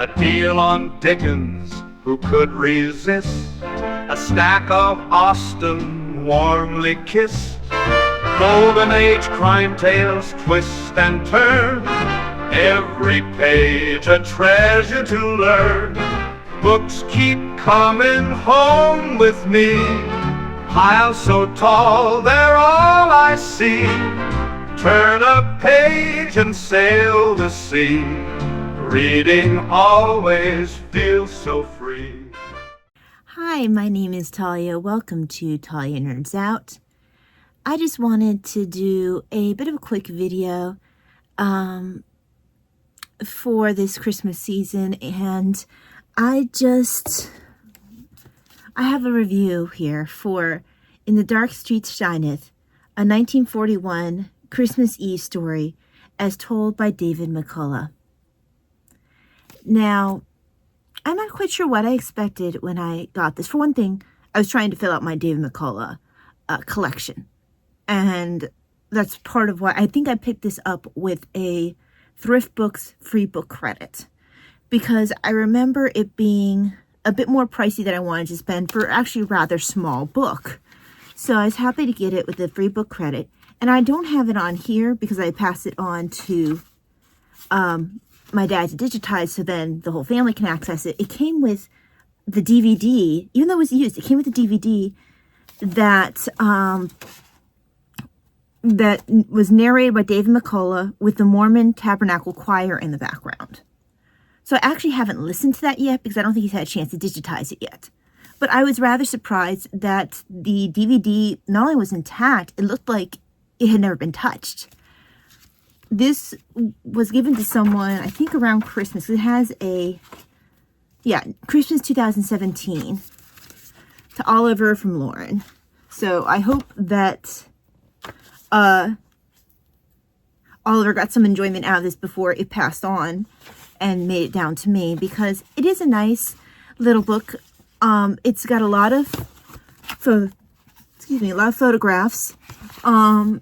A deal on Dickens, who could resist? A stack of Austen, warmly kissed. Golden Age crime tales twist and turn, every page a treasure to learn. Books keep coming home with me, piles so tall they're all I see. Turn a page and sail the sea, reading always feels so free. Hi, my name is Talia. Welcome to Talia Nerds Out. I just wanted to do a bit of a quick video for this Christmas season, and I have a review here for In the Dark Streets Shineth, a 1941 Christmas Eve story as told by David McCullough. Now, I'm not quite sure what I expected when I got this. For one thing, I was trying to fill out my David McCullough collection. And that's part of why I think I picked this up with a Thrift Books free book credit. Because I remember it being a bit more pricey than I wanted to spend for actually a rather small book. So I was happy to get it with the free book credit. And I don't have it on here because I passed it on to my dad to digitize so then the whole family can access it. It came with the DVD, even though it was used, it came with the DVD that that was narrated by David McCullough with the Mormon Tabernacle Choir in the background. So I actually haven't listened to that yet because I don't think he's had a chance to digitize it yet. But I was rather surprised that the DVD not only was intact, it looked like it had never been touched. This was given to someone, I think around Christmas. It has Christmas 2017 to Oliver from Lauren. So I hope that Oliver got some enjoyment out of this before it passed on and made it down to me, because it is a nice little book. It's got a lot of photographs. For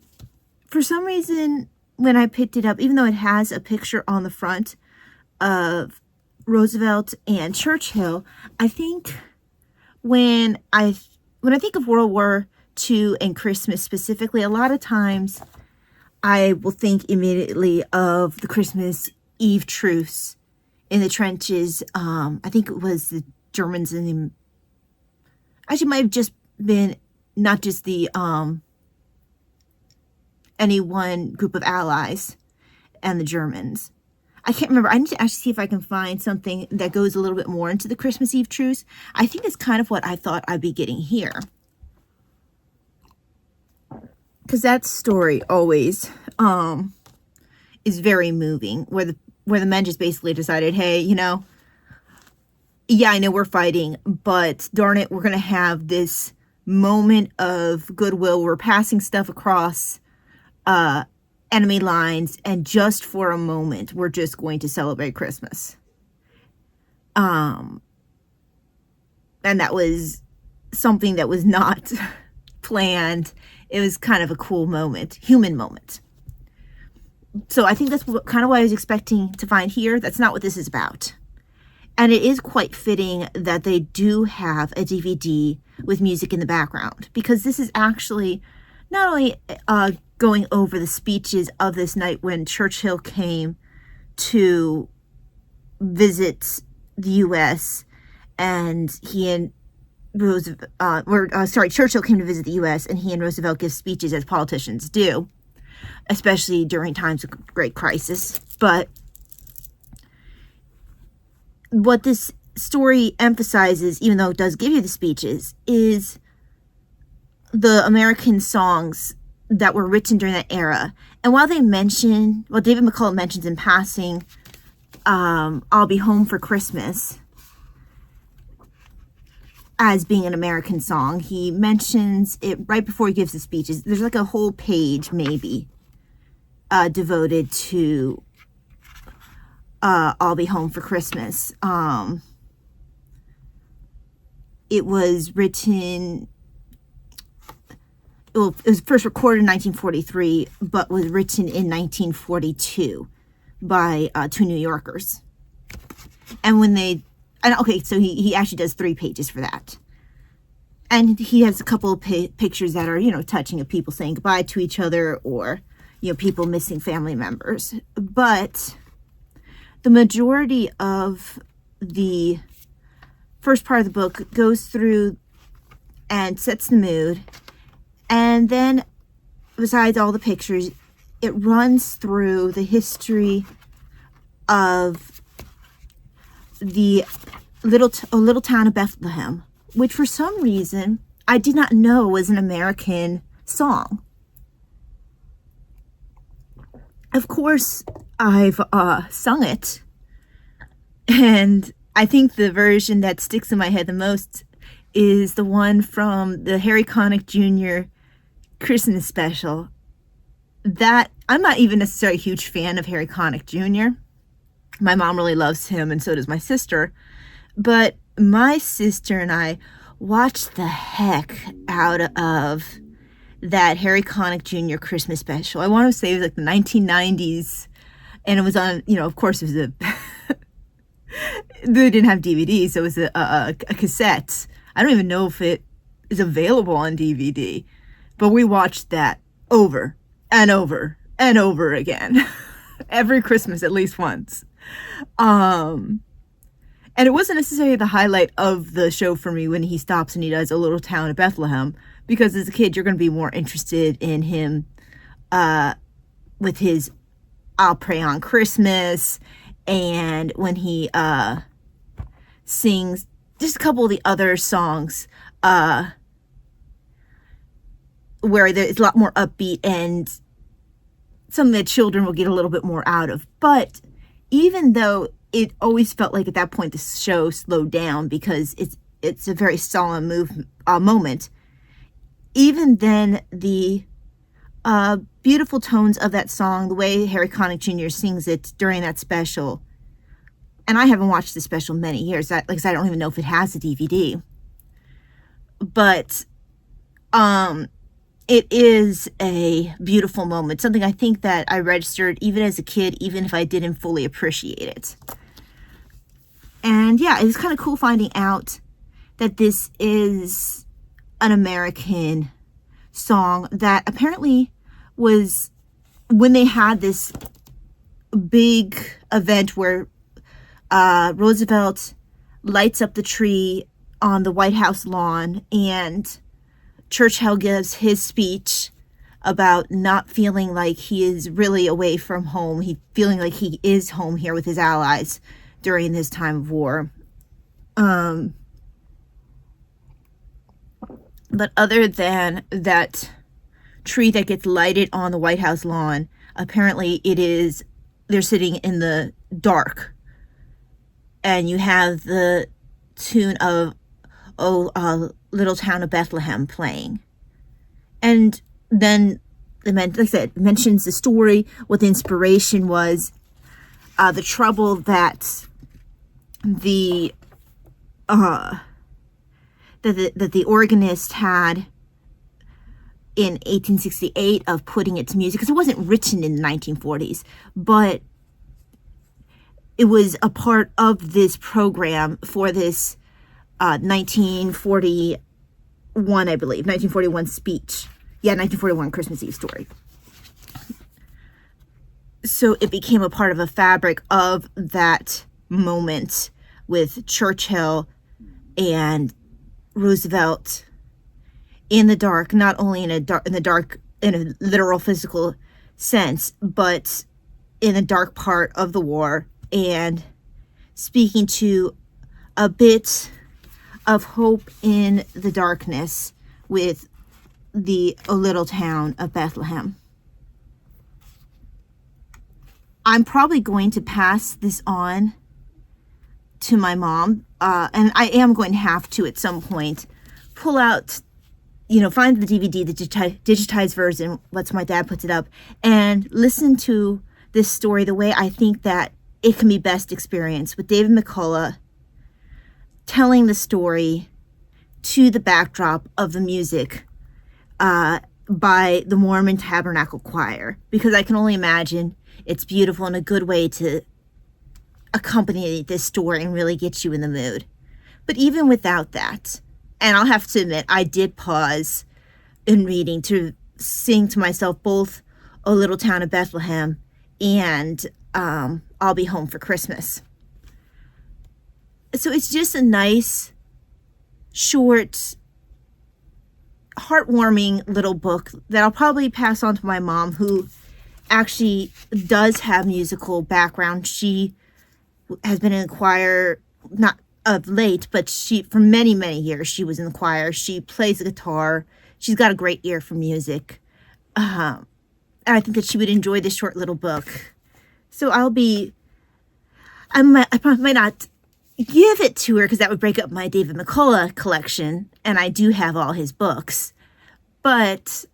some reason, when I picked it up, even though it has a picture on the front of Roosevelt and Churchill, I think when I think of World War II and Christmas specifically, a lot of times I will think immediately of the Christmas Eve truce in the trenches. I think it was the Germans and the, actually it might have just been not just the any one group of allies and the Germans. I can't remember. I need to actually see if I can find something that goes a little bit more into the Christmas Eve truce. I think it's kind of what I thought I'd be getting here, because that story always is very moving, where the men just basically decided, hey, yeah, I know we're fighting, but darn it, we're going to have this moment of goodwill. We're passing stuff across enemy lines, and just for a moment, we're just going to celebrate Christmas. And that was something that was not planned. It was kind of a cool moment, human moment. So I think that's kind of what I was expecting to find here. That's not what this is about. And it is quite fitting that they do have a DVD with music in the background, because this is actually not only going over the speeches of this night when Churchill came to visit the U.S. and he and Roosevelt, Churchill came to visit the U.S. and he and Roosevelt give speeches as politicians do, especially during times of great crisis. But what this story emphasizes, even though it does give you the speeches, is the American songs that were written during that era. And while David McCullough mentions in passing, I'll Be Home for Christmas as being an American song, he mentions it right before he gives the speeches. There's like a whole page, maybe, devoted to I'll Be Home for Christmas. It was written... Well, it was first recorded in 1943, but was written in 1942 by two New Yorkers. And okay, so he actually does 3 pages for that. And he has a couple of pictures that are, touching of people saying goodbye to each other, or, people missing family members. But the majority of the first part of the book goes through and sets the mood. And then, besides all the pictures, it runs through the history of the little town of Bethlehem, which for some reason I did not know was an American song. Of course, I've sung it, and I think the version that sticks in my head the most is the one from the Harry Connick Jr. Christmas special. That I'm not even necessarily a huge fan of Harry Connick Jr. My mom really loves him, and so does my sister. But my sister and I watched the heck out of that Harry Connick Jr. Christmas special. I want to say it was like the 1990s, and it was on, of course it was a, they didn't have DVDs, so it was a cassette. I don't even know if it is available on DVD, but we watched that over and over and over again. Every Christmas, at least once. And it wasn't necessarily the highlight of the show for me when he stops and he does a little town of Bethlehem, because as a kid, you're going to be more interested in him with his I'll Pray on Christmas, and when he sings just a couple of the other songs where it's a lot more upbeat and something that children will get a little bit more out of. But even though it always felt like at that point the show slowed down because it's a very solemn moment, even then the beautiful tones of that song, the way Harry Connick Jr. sings it during that special, and I haven't watched the special in many years. Like I said, I don't even know if it has a DVD, but it is a beautiful moment, something I think that I registered even as a kid, even if I didn't fully appreciate it. And yeah, it was kind of cool finding out that this is an American song that apparently was when they had this big event where Roosevelt lights up the tree on the White House lawn, and Churchill gives his speech about not feeling like he is really away from home. Feeling like he is home here with his allies during this time of war. But other than that tree that gets lighted on the White House lawn, apparently they're sitting in the dark. And you have the tune of Little Town of Bethlehem playing. And then, like I said, it mentions the story, what the inspiration was, the trouble that the organist had in 1868 of putting it to music, because it wasn't written in the 1940s, but it was a part of this program for this 1941, I believe, 1941 speech. Yeah, 1941 Christmas Eve story. So it became a part of a fabric of that moment with Churchill and Roosevelt in the dark, not only in the dark in a literal physical sense, but in the dark part of the war, and speaking to a bit of hope in the darkness with the little town of Bethlehem. I'm probably going to pass this on to my mom, and I am going to have to at some point pull out, find the DVD, the digitized version, once my dad puts it up, and listen to this story the way I think that it can be best experienced, with David McCullough telling the story to the backdrop of the music by the Mormon Tabernacle Choir, because I can only imagine it's beautiful and a good way to accompany this story and really get you in the mood. But even without that, and I'll have to admit, I did pause in reading to sing to myself both O Little Town of Bethlehem and I'll Be Home for Christmas. So it's just a nice, short, heartwarming little book that I'll probably pass on to my mom, who actually does have musical background. She has been in the choir, not of late, but for many, many years, she was in the choir. She plays the guitar. She's got a great ear for music. And I think that she would enjoy this short little book. So I probably might not give it to her because that would break up my David McCullough collection. And I do have all his books. But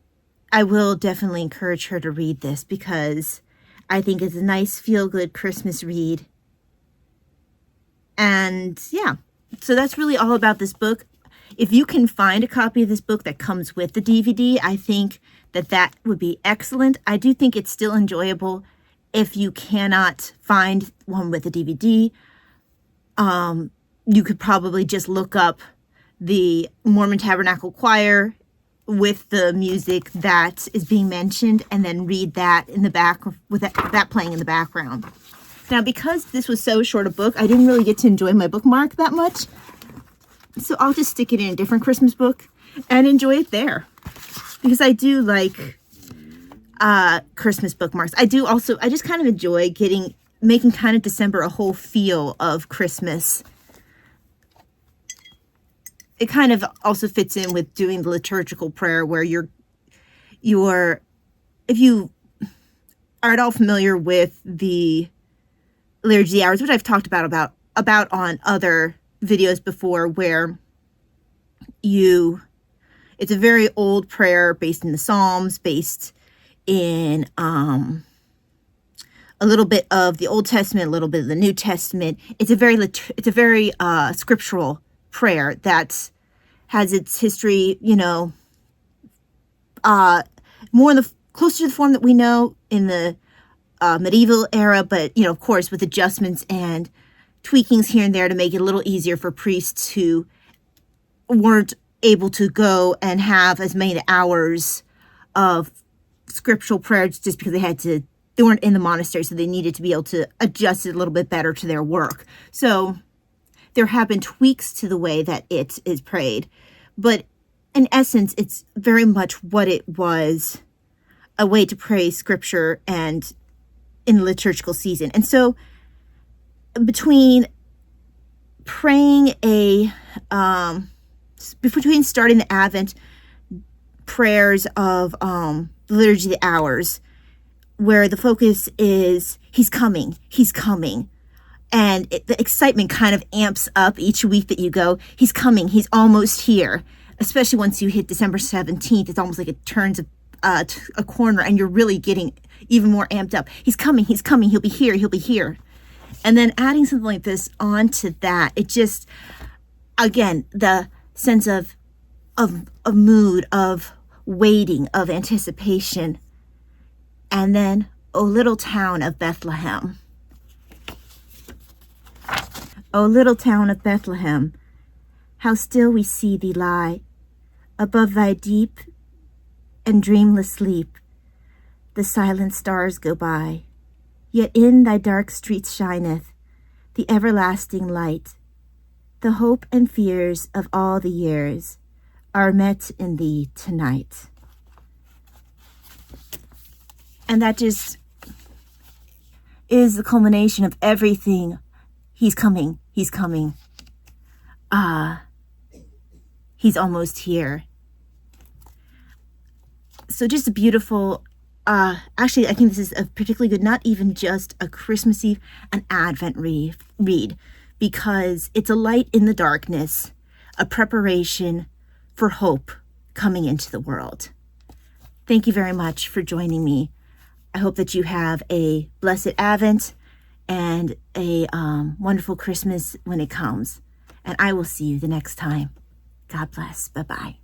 I will definitely encourage her to read this because I think it's a nice feel-good Christmas read. And yeah, so that's really all about this book. If you can find a copy of this book that comes with the DVD, I think that would be excellent. I do think it's still enjoyable if you cannot find one with a DVD. You could probably just look up the Mormon Tabernacle Choir with the music that is being mentioned and then read that in the back with that playing in the background. Now, because this was so short a book, I didn't really get to enjoy my bookmark that much. So I'll just stick it in a different Christmas book and enjoy it there. Because I do like Christmas bookmarks. I just kind of enjoy making kind of December a whole feel of Christmas. It kind of also fits in with doing the liturgical prayer where if you are at all familiar with the Liturgy of the Hours, which I've talked about on other videos before, where it's a very old prayer based in the Psalms, based in a little bit of the Old Testament, a little bit of the New Testament. It's a very scriptural prayer that has its history, closer to the form that we know in the medieval era, but of course with adjustments and tweakings here and there to make it a little easier for priests who weren't able to go and have as many hours of scriptural prayers just because they weren't in the monastery, so they needed to be able to adjust it a little bit better to their work. So there have been tweaks to the way that it is prayed, but in essence, it's very much what it was, a way to pray scripture and in the liturgical season. And so between starting the Advent prayers of the Liturgy of the Hours, where the focus is he's coming, and the excitement kind of amps up each week that you go, he's coming, he's almost here, especially once you hit December 17th. It's almost like it turns a corner and you're really getting even more amped up. He's coming, he'll be here. And then adding something like this onto that, it just, again, the sense of mood, of waiting, of anticipation. And then, O little town of Bethlehem. O little town of Bethlehem, how still we see thee lie, above thy deep and dreamless sleep. The silent stars go by, yet in thy dark streets shineth the everlasting light. The hope and fears of all the years are met in thee tonight. And that just is the culmination of everything. He's coming. He's almost here. So just a beautiful, actually, I think this is a particularly good, not even just a Christmas Eve, an Advent read, because it's a light in the darkness, a preparation for hope coming into the world. Thank you very much for joining me. I hope that you have a blessed Advent and a wonderful Christmas when it comes. And I will see you the next time. God bless. Bye-bye.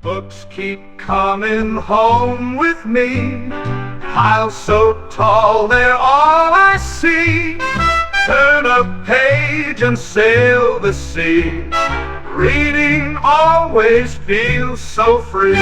Books keep coming home with me. Piles so tall, they're all I see. Turn a page and sail the sea. Reading always feels so free.